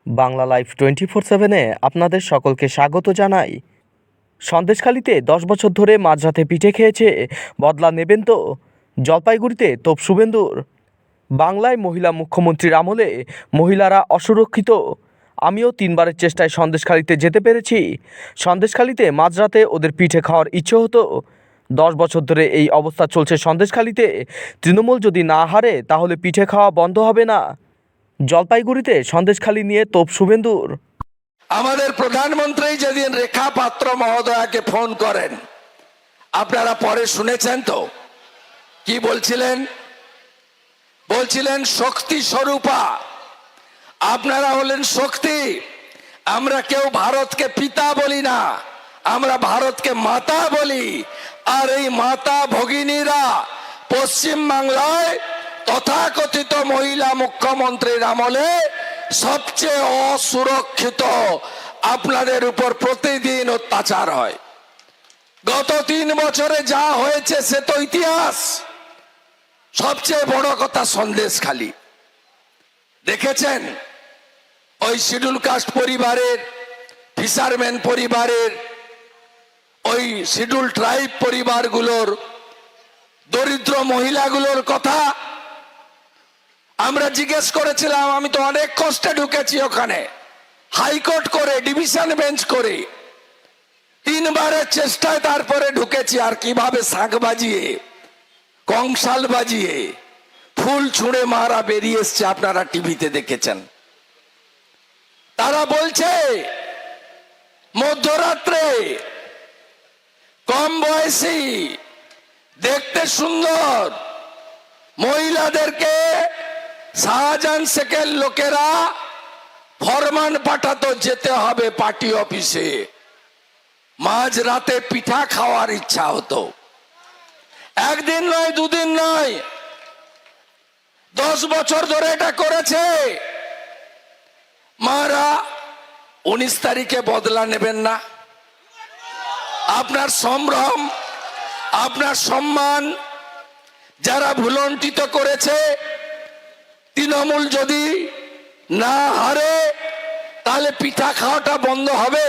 Bangla live 24/7-এ আপনাদের সকলকে স্বাগত জানাই। সন্দেশখালীতে 10 বছর ধরে মাঝরাতে পিঠে খেয়েছে, বদলা নেবেন তো? জলপাইগুড়িতে তোপ শুভেন্দুর। বাংলায় মহিলা মুখ্যমন্ত্রীর আমলে মহিলারা অসুরক্ষিত। আমিও 3বারের চেষ্টায় সন্দেশখালীতে যেতে পেরেছি। সন্দেশখালীতে মাঝরাতে ওদের পিঠে খাওয়ার ইচ্ছে হতো। 10 বছর ধরে এই অবস্থা চলছে সন্দেশখালীতে। তৃণমূল যদি না হারে তাহলে পিঠে খাওয়া বন্ধ হবে না। জলপাইগুড়িতে সন্দেশখালী নিয়ে তোপ শুভেন্দুর। আমাদের প্রধানমন্ত্রী যেদিন রেখা পাত্র মহোদয়াকে ফোন করেন, আপনারা পরে শুনেছেন তো কি বলছিলেন? বলছিলেন শক্তি স্বরূপা, আপনারা হলেন শক্তি। আমরা কেউ ভারতকে পিতা বলি না, আমরা ভারতকে মাতা বলি। আর এই মাতা ভগিনীরা পশ্চিম বাংলায় তথাকথিত মহিলা মুখ্যমন্ত্রীর আমলে সবচেয়ে অসুরক্ষিত। আপনাদের উপর প্রতিদিন অত্যাচার হয়। গত 3 বছরে যা হয়েছে সে তো ইতিহাস। সবচেয়ে বড় কথা, সন্দেশখালী দেখেছেন ওই শিডিউল কাস্ট পরিবারের, ফিশারম্যান পরিবারের, ওই শিডিউল ট্রাইব পরিবারগুলোর, দরিদ্র মহিলাগুলোর কথা আমরা জিজ্ঞেস করেছিলাম। আমি তো অনেক কষ্টে ঢুকেছি ওখানে, হাইকোর্ট করে, ডিভিশন বেঞ্চ করে, 3বারের চেষ্টায় তারপরে ঢুকেছি। আর কিভাবে শাঁখ বাজিয়ে, কংসাল বাজিয়ে, ফুল ছুঁড়ে মারা বেরিয়ে এসছে, আপনারা টিভিতে দেখেছেন। তারা বলছে মধ্যরাত্রে কম বয়সী, দেখতে সুন্দর মহিলাদেরকে শাহজাহান শেখের লোকেরা ফরমান পাঠাতো, যেতে হবে পার্টি অফিসে। মাঝ রাতে পিঠা খাওয়ার ইচ্ছা হতো। একদিন নয়, দুদিন নয়, 10 বছর ধরে এটা করেছে। মারা 19 তারিখে বদলা নেবেন না? আপনার সম্ভ্রম, আপনার সম্মান যারা ভুলণ্ঠিত করেছে, তৃণমূল যদি না হারে তাহলে পিঠা খাওয়াটা বন্ধ হবে।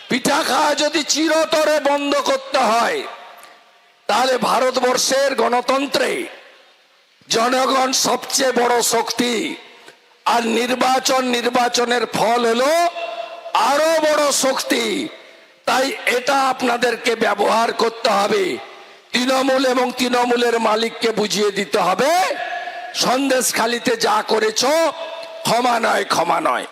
পিঠা খাওয়া যদি চিরতরে বন্ধ করতে হয়, তাহলে ভারতবর্ষের গণতন্ত্রে জনগণ সবচেয়ে বড় শক্তি। আর নির্বাচনের ফল হলো আরো বড় শক্তি। তাই এটা আপনাদেরকে ব্যবহার করতে হবে। তৃণমূল এবং তৃণমূলের মালিককে বুঝিয়ে দিতে হবে, সন্দেশখালীতে যা করেছো ক্ষমা নয়, ক্ষমা নয়।